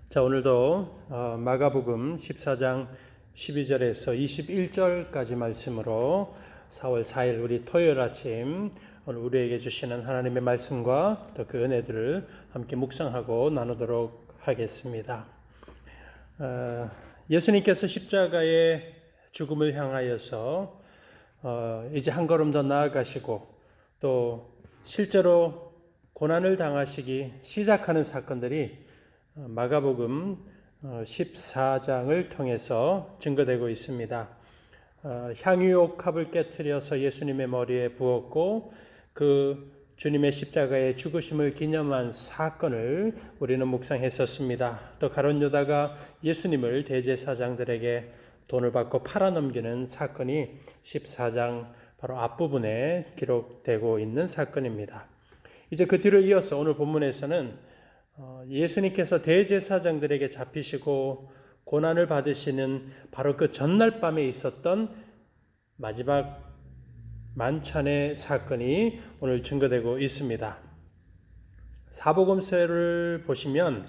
자, 오늘도 마가복음 14장 12절에서 21절까지 말씀으로 4월 4일 우리 토요일 아침 오늘 우리에게 주시는 하나님의 말씀과 또 그 은혜들을 함께 묵상하고 나누도록 하겠습니다. 예수님께서 십자가의 죽음을 향하여서 이제 한 걸음 더 나아가시고 또 실제로 고난을 당하시기 시작하는 사건들이 마가복음 14장을 통해서 증거되고 있습니다. 향유옥합을 깨뜨려서 예수님의 머리에 부었고 그 주님의 십자가의 죽으심을 기념한 사건을 우리는 묵상했었습니다. 또 가룟 유다가 예수님을 대제사장들에게 돈을 받고 팔아넘기는 사건이 14장 바로 앞부분에 기록되고 있는 사건입니다. 이제 그 뒤를 이어서 오늘 본문에서는 예수님께서 대제사장들에게 잡히시고 고난을 받으시는 바로 그 전날 밤에 있었던 마지막 만찬의 사건이 오늘 증거되고 있습니다. 사복음서를 보시면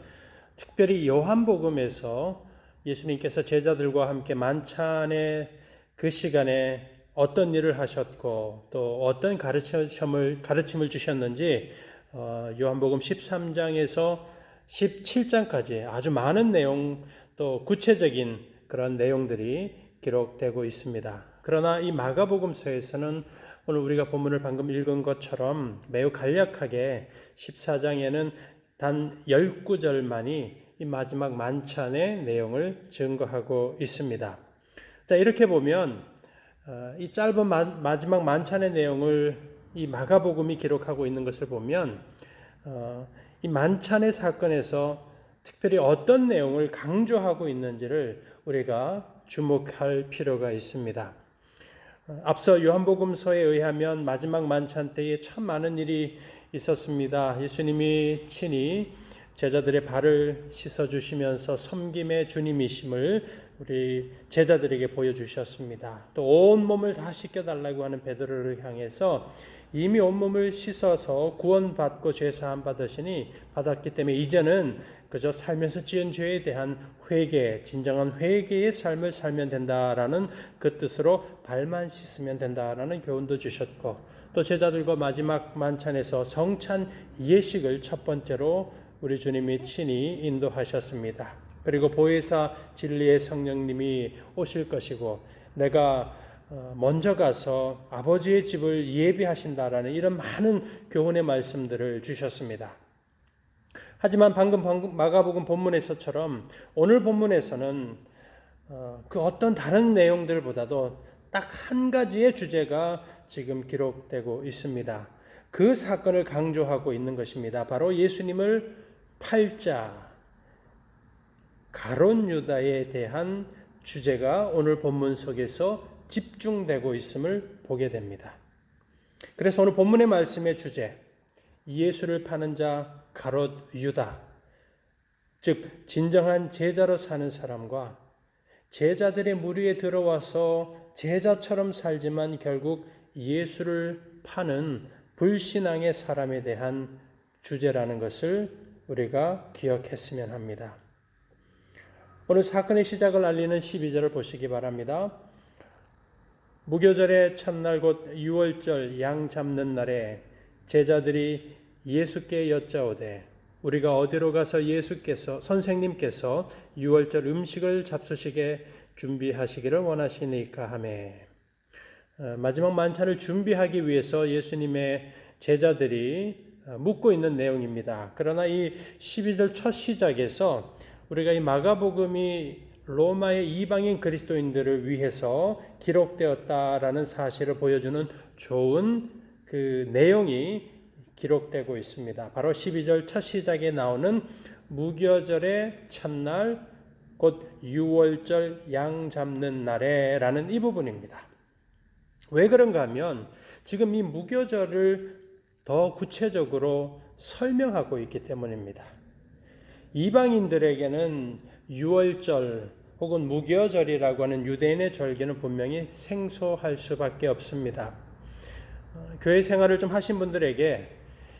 특별히 요한복음에서 예수님께서 제자들과 함께 만찬의 그 시간에 어떤 일을 하셨고 또 어떤 가르침을 주셨는지 요한복음 13장에서 17장까지 아주 많은 내용 또 구체적인 그런 내용들이 기록되고 있습니다. 그러나 이 마가복음서에서는 오늘 우리가 본문을 방금 읽은 것처럼 매우 간략하게 14장에는 단 19절만이 이 마지막 만찬의 내용을 증거하고 있습니다. 자, 이렇게 보면 이 짧은 마지막 만찬의 내용을 이 마가복음이 기록하고 있는 것을 보면 이 만찬의 사건에서 특별히 어떤 내용을 강조하고 있는지를 우리가 주목할 필요가 있습니다. 앞서 요한복음서에 의하면 마지막 만찬 때에 참 많은 일이 있었습니다. 예수님이 친히 제자들의 발을 씻어주시면서 섬김의 주님이심을 우리 제자들에게 보여주셨습니다. 또 온몸을 다 씻겨달라고 하는 베드로를 향해서 이미 온몸을 씻어서 구원받고 죄사함 받았기 때문에 이제는 그저 살면서 지은 죄에 대한 회개, 진정한 회개의 삶을 살면 된다라는 그 뜻으로 발만 씻으면 된다라는 교훈도 주셨고 또 제자들과 마지막 만찬에서 성찬 예식을 첫 번째로 우리 주님이 친히 인도하셨습니다. 그리고 보혜사 진리의 성령님이 오실 것이고 내가 먼저 가서 아버지의 집을 예비하신다라는 이런 많은 교훈의 말씀들을 주셨습니다. 하지만 방금 마가복음 본문에서처럼 오늘 본문에서는 그 어떤 다른 내용들보다도 딱 한 가지의 주제가 지금 기록되고 있습니다. 그 사건을 강조하고 있는 것입니다. 바로 예수님을 팔자 가룟 유다에 대한 주제가 오늘 본문 속에서 집중되고 있음을 보게 됩니다. 그래서 오늘 본문의 말씀의 주제, 예수를 파는 자 가롯 유다, 즉 진정한 제자로 사는 사람과 제자들의 무리에 들어와서 제자처럼 살지만 결국 예수를 파는 불신앙의 사람에 대한 주제라는 것을 우리가 기억했으면 합니다. 오늘 사건의 시작을 알리는 12절을 보시기 바랍니다. 무교절의 첫날 곧 유월절 양 잡는 날에 제자들이 예수께 여짜오되 우리가 어디로 가서 선생님께서 유월절 음식을 잡수시게 준비하시기를 원하시니까 하매. 마지막 만찬을 준비하기 위해서 예수님의 제자들이 묻고 있는 내용입니다. 그러나 이 12절 첫 시작에서 우리가 이 마가복음이 로마의 이방인 그리스도인들을 위해서 기록되었다라는 사실을 보여주는 좋은 그 내용이 기록되고 있습니다. 바로 12절 첫 시작에 나오는 무교절의 첫날 곧 유월절 양 잡는 날에라는 이 부분입니다. 왜 그런가 하면 지금 이 무교절을 더 구체적으로 설명하고 있기 때문입니다. 이방인들에게는 유월절 혹은 무교절이라고 하는 유대인의 절기는 분명히 생소할 수밖에 없습니다. 교회 생활을 좀 하신 분들에게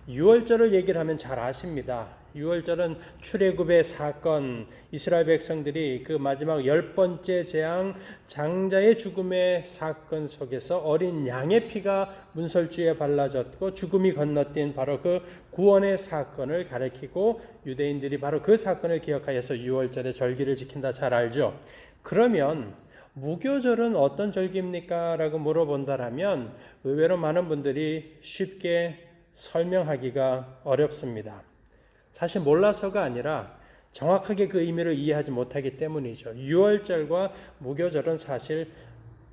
유월절을 얘기를 하면 잘 아십니다. 유월절은 출애굽의 사건, 이스라엘 백성들이 그 마지막 10번째 재앙 장자의 죽음의 사건 속에서 어린 양의 피가 문설주에 발라졌고 죽음이 건너뛴 바로 그 구원의 사건을 가리키고 유대인들이 바로 그 사건을 기억하여서 유월절에 절기를 지킨다 잘 알죠. 그러면 무교절은 어떤 절기입니까? 라고 물어본다라면 의외로 많은 분들이 쉽게 설명하기가 어렵습니다. 사실 몰라서가 아니라 정확하게 그 의미를 이해하지 못하기 때문이죠. 유월절과 무교절은 사실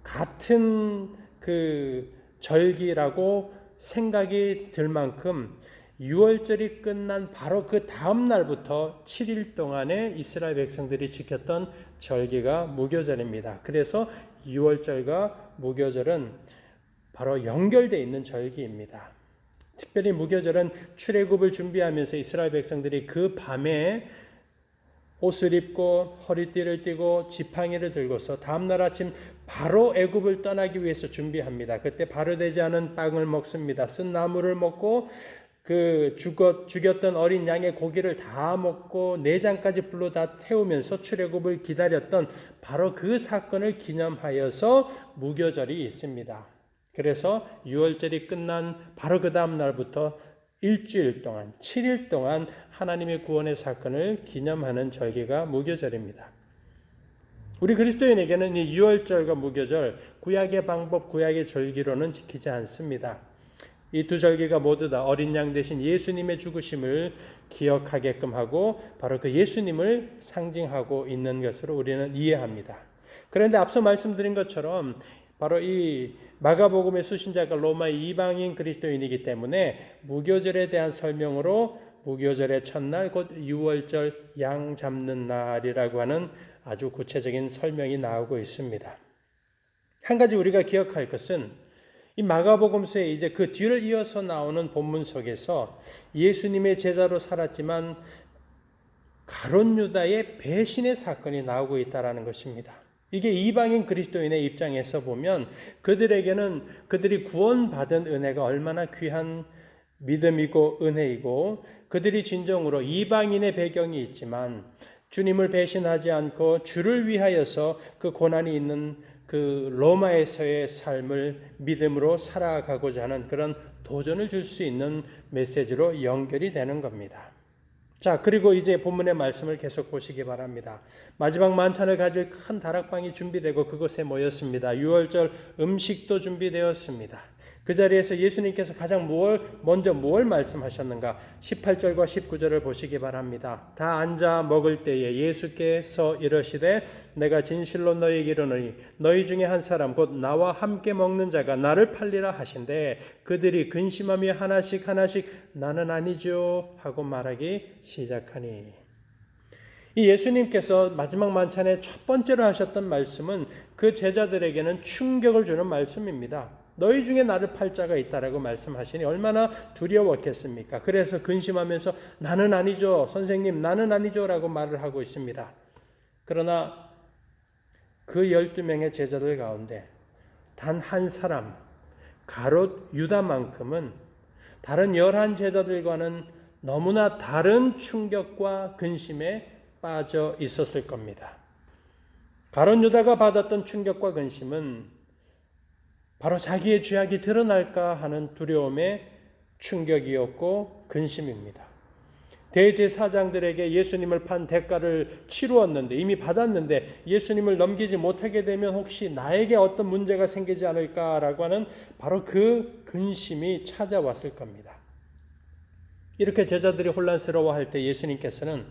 같은 그 절기라고 생각이 들 만큼 유월절이 끝난 바로 그 다음 날부터 7일 동안에 이스라엘 백성들이 지켰던 절기가 무교절입니다. 그래서 유월절과 무교절은 바로 연결되어 있는 절기입니다. 특별히 무교절은 출애굽을 준비하면서 이스라엘 백성들이 그 밤에 옷을 입고 허리띠를 띠고 지팡이를 들고서 다음날 아침 바로 애굽을 떠나기 위해서 준비합니다. 그때 발효되지 않은 빵을 먹습니다. 쓴 나물을 먹고 그 죽였던 어린 양의 고기를 다 먹고 내장까지 불로 다 태우면서 출애굽을 기다렸던 바로 그 사건을 기념하여서 무교절이 있습니다. 그래서 유월절이 끝난 바로 그 다음 날부터 일주일 동안 7일 동안 하나님의 구원의 사건을 기념하는 절기가 무교절입니다. 우리 그리스도인에게는 이 유월절과 무교절 구약의 방법, 구약의 절기로는 지키지 않습니다. 이 두 절기가 모두 다 어린 양 대신 예수님의 죽으심을 기억하게끔 하고 바로 그 예수님을 상징하고 있는 것으로 우리는 이해합니다. 그런데 앞서 말씀드린 것처럼 바로 이 마가복음의 수신자가 로마의 이방인 그리스도인이기 때문에 무교절에 대한 설명으로 무교절의 첫날 곧 유월절 양 잡는 날이라고 하는 아주 구체적인 설명이 나오고 있습니다. 한 가지 우리가 기억할 것은 이 마가복음서에 이제 그 뒤를 이어서 나오는 본문 속에서 예수님의 제자로 살았지만 가룟 유다의 배신의 사건이 나오고 있다는 것입니다. 이게 이방인 그리스도인의 입장에서 보면 그들에게는 그들이 구원받은 은혜가 얼마나 귀한 믿음이고 은혜이고 그들이 진정으로 이방인의 배경이 있지만 주님을 배신하지 않고 주를 위하여서 그 고난이 있는 그 로마에서의 삶을 믿음으로 살아가고자 하는 그런 도전을 줄 수 있는 메시지로 연결이 되는 겁니다. 자, 그리고 이제 본문의 말씀을 계속 보시기 바랍니다. 마지막 만찬을 가질 큰 다락방이 준비되고 그곳에 모였습니다. 유월절 음식도 준비되었습니다. 그 자리에서 예수님께서 가장 먼저 뭘 말씀하셨는가? 18절과 19절을 보시기 바랍니다. 다 앉아 먹을 때에 예수께서 이르시되 내가 진실로 너희에게 이르노니 너희 중에 한 사람 곧 나와 함께 먹는 자가 나를 팔리라 하신대 그들이 근심하며 하나씩 나는 아니죠 하고 말하기 시작하니 이 예수님께서 마지막 만찬에 첫 번째로 하셨던 말씀은 그 제자들에게는 충격을 주는 말씀입니다. 너희 중에 나를 팔 자가 있다라고 말씀하시니 얼마나 두려웠겠습니까? 그래서 근심하면서 나는 아니죠. 선생님 나는 아니죠 라고 말을 하고 있습니다. 그러나 그 12명의 제자들 가운데 단 한 사람 가롯 유다만큼은 다른 11 제자들과는 너무나 다른 충격과 근심에 빠져 있었을 겁니다. 가롯 유다가 받았던 충격과 근심은 바로 자기의 죄악이 드러날까 하는 두려움의 충격이었고 근심입니다. 대제사장들에게 예수님을 판 대가를 치루었는데 이미 받았는데 예수님을 넘기지 못하게 되면 혹시 나에게 어떤 문제가 생기지 않을까라고 하는 바로 그 근심이 찾아왔을 겁니다. 이렇게 제자들이 혼란스러워할 때 예수님께서는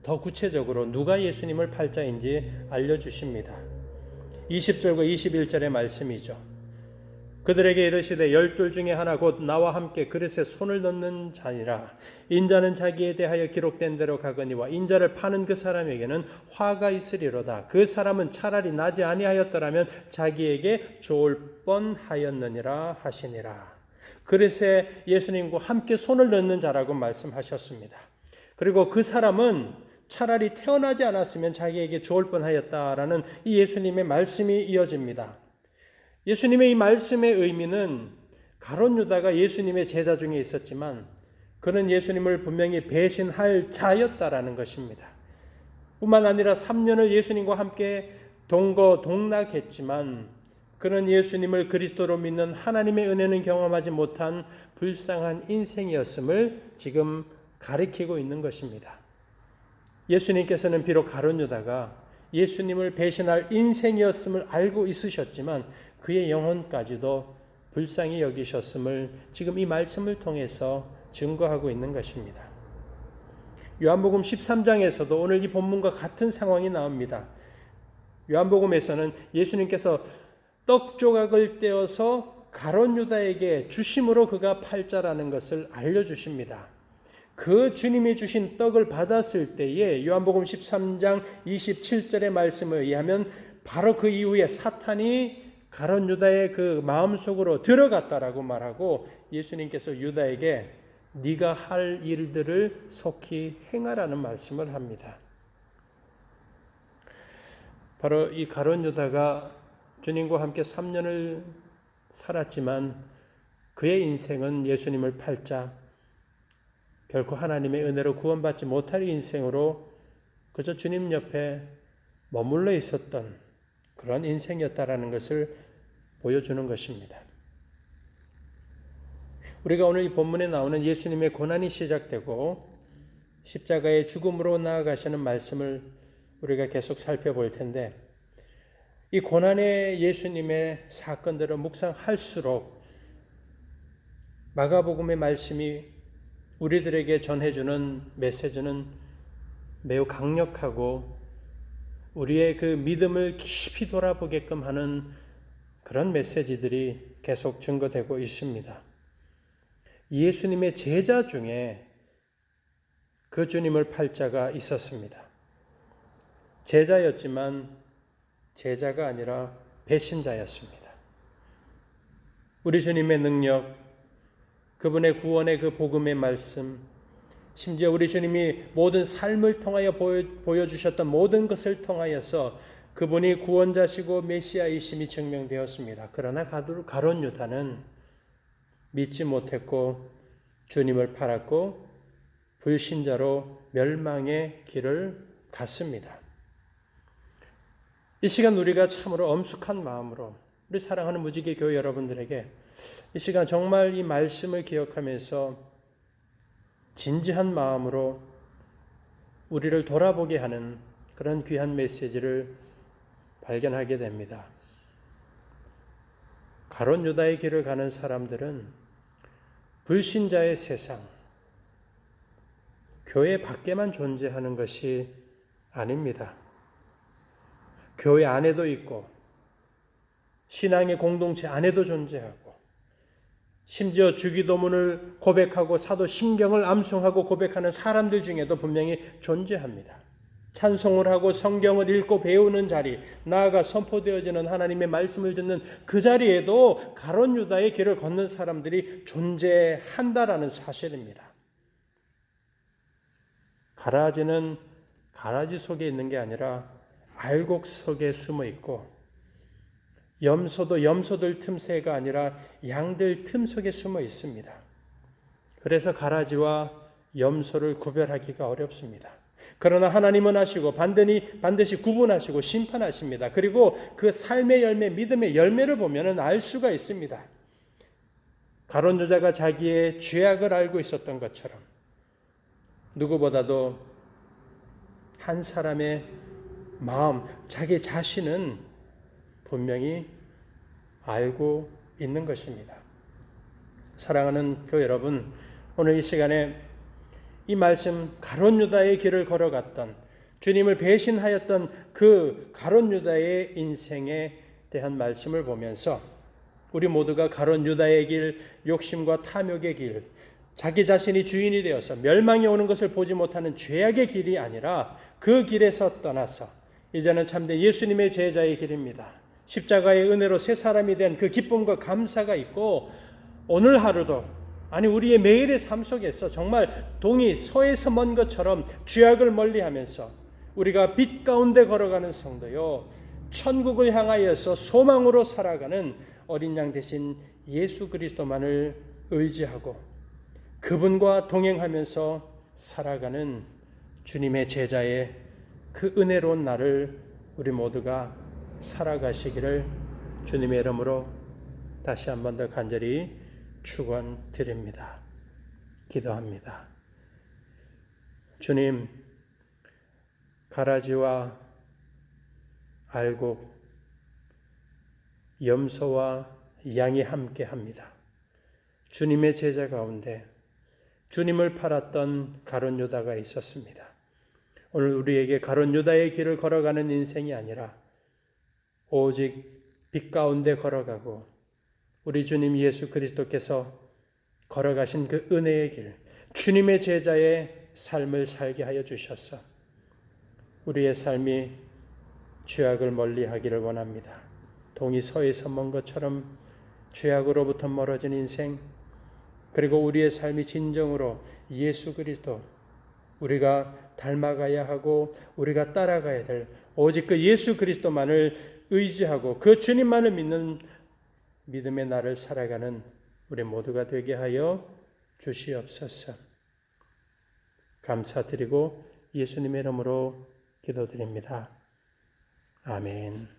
더 구체적으로 누가 예수님을 팔 자인지 알려주십니다. 20절과 21절의 말씀이죠. 그들에게 이르시되 12 중에 하나 곧 나와 함께 그릇에 손을 넣는 자니라. 인자는 자기에 대하여 기록된 대로 가거니와 인자를 파는 그 사람에게는 화가 있으리로다. 그 사람은 차라리 나지 아니하였더라면 자기에게 좋을 뻔하였느니라 하시니라. 그릇에 예수님과 함께 손을 넣는 자라고 말씀하셨습니다. 그리고 그 사람은 차라리 태어나지 않았으면 자기에게 좋을 뻔하였다라는 이 예수님의 말씀이 이어집니다. 예수님의 이 말씀의 의미는 가룟 유다가 예수님의 제자 중에 있었지만 그는 예수님을 분명히 배신할 자였다라는 것입니다. 뿐만 아니라 3년을 예수님과 함께 동거동락했지만 그는 예수님을 그리스도로 믿는 하나님의 은혜는 경험하지 못한 불쌍한 인생이었음을 지금 가리키고 있는 것입니다. 예수님께서는 비록 가룟 유다가 예수님을 배신할 인생이었음을 알고 있으셨지만 그의 영혼까지도 불쌍히 여기셨음을 지금 이 말씀을 통해서 증거하고 있는 것입니다. 요한복음 13장에서도 오늘 이 본문과 같은 상황이 나옵니다. 요한복음에서는 예수님께서 떡 조각을 떼어서 가룟 유다에게 주심으로 그가 팔자라는 것을 알려주십니다. 그 주님이 주신 떡을 받았을 때에 요한복음 13장 27절의 말씀에 의하면 바로 그 이후에 사탄이 가룟 유다의 그 마음속으로 들어갔다라고 말하고 예수님께서 유다에게 네가 할 일들을 속히 행하라는 말씀을 합니다. 바로 이 가룟 유다가 주님과 함께 3년을 살았지만 그의 인생은 예수님을 팔자 결코 하나님의 은혜로 구원받지 못할 인생으로 그저 주님 옆에 머물러 있었던 그런 인생이었다라는 것을 보여주는 것입니다. 우리가 오늘 이 본문에 나오는 예수님의 고난이 시작되고 십자가의 죽음으로 나아가시는 말씀을 우리가 계속 살펴볼 텐데 이 고난의 예수님의 사건들을 묵상할수록 마가복음의 말씀이 우리들에게 전해주는 메시지는 매우 강력하고 우리의 그 믿음을 깊이 돌아보게끔 하는 그런 메시지들이 계속 증거되고 있습니다. 예수님의 제자 중에 그 주님을 팔 자가 있었습니다. 제자였지만 제자가 아니라 배신자였습니다. 우리 주님의 능력, 그분의 구원의 그 복음의 말씀, 심지어 우리 주님이 모든 삶을 통하여 보여주셨던 모든 것을 통하여서 그분이 구원자시고 메시아이심이 증명되었습니다. 그러나 가룟 유다는 믿지 못했고 주님을 팔았고 불신자로 멸망의 길을 갔습니다. 이 시간 우리가 참으로 엄숙한 마음으로 우리 사랑하는 무지개 교회 여러분들에게 이 시간 정말 이 말씀을 기억하면서 진지한 마음으로 우리를 돌아보게 하는 그런 귀한 메시지를 발견하게 됩니다. 가룟 유다의 길을 가는 사람들은 불신자의 세상, 교회 밖에만 존재하는 것이 아닙니다. 교회 안에도 있고 신앙의 공동체 안에도 존재하고 심지어 주기도문을 고백하고 사도신경을 암송하고 고백하는 사람들 중에도 분명히 존재합니다. 찬송을 하고 성경을 읽고 배우는 자리, 나아가 선포되어지는 하나님의 말씀을 듣는 그 자리에도 가룟 유다의 길을 걷는 사람들이 존재한다라는 사실입니다. 가라지는 가라지 속에 있는 게 아니라 알곡 속에 숨어 있고 염소도 염소들 틈새가 아니라 양들 틈 속에 숨어 있습니다. 그래서 가라지와 염소를 구별하기가 어렵습니다. 그러나 하나님은 하시고 반드시 구분하시고 심판하십니다. 그리고 그 삶의 열매, 믿음의 열매를 보면 알 수가 있습니다. 가룟 유다가 자기의 죄악을 알고 있었던 것처럼 누구보다도 한 사람의 마음, 자기 자신은 분명히 알고 있는 것입니다. 사랑하는 교회 여러분, 오늘 이 시간에 이 말씀 가룟 유다의 길을 걸어갔던 주님을 배신하였던 그 가룟 유다의 인생에 대한 말씀을 보면서 우리 모두가 가룟 유다의 길, 욕심과 탐욕의 길, 자기 자신이 주인이 되어서 멸망이 오는 것을 보지 못하는 죄악의 길이 아니라 그 길에서 떠나서 이제는 참된 예수님의 제자의 길입니다. 십자가의 은혜로 새 사람이 된 그 기쁨과 감사가 있고 오늘 하루도 우리의 매일의 삶 속에서 정말 동이 서에서 먼 것처럼 죄악을 멀리하면서 우리가 빛 가운데 걸어가는 성도요 천국을 향하여서 소망으로 살아가는 어린 양 대신 예수 그리스도만을 의지하고 그분과 동행하면서 살아가는 주님의 제자의 그 은혜로운 날을 우리 모두가 살아가시기를 주님의 이름으로 다시 한 번 더 간절히 축원드립니다. 기도합니다. 주님, 가라지와 알곡, 염소와 양이 함께합니다. 주님의 제자 가운데 주님을 팔았던 가룟 유다가 있었습니다. 오늘 우리에게 가룟 유다의 길을 걸어가는 인생이 아니라 오직 빛 가운데 걸어가고 우리 주님 예수 그리스도께서 걸어가신 그 은혜의 길, 주님의 제자의 삶을 살게 하여 주셔서 우리의 삶이 죄악을 멀리하기를 원합니다. 동이 서에서 먼 것처럼 죄악으로부터 멀어진 인생, 그리고 우리의 삶이 진정으로 예수 그리스도, 우리가 닮아가야 하고 우리가 따라가야 될 오직 그 예수 그리스도만을 의지하고 그 주님만을 믿는 믿음의 날을 살아가는 우리 모두가 되게 하여 주시옵소서. 감사드리고 예수님의 이름으로 기도드립니다. 아멘.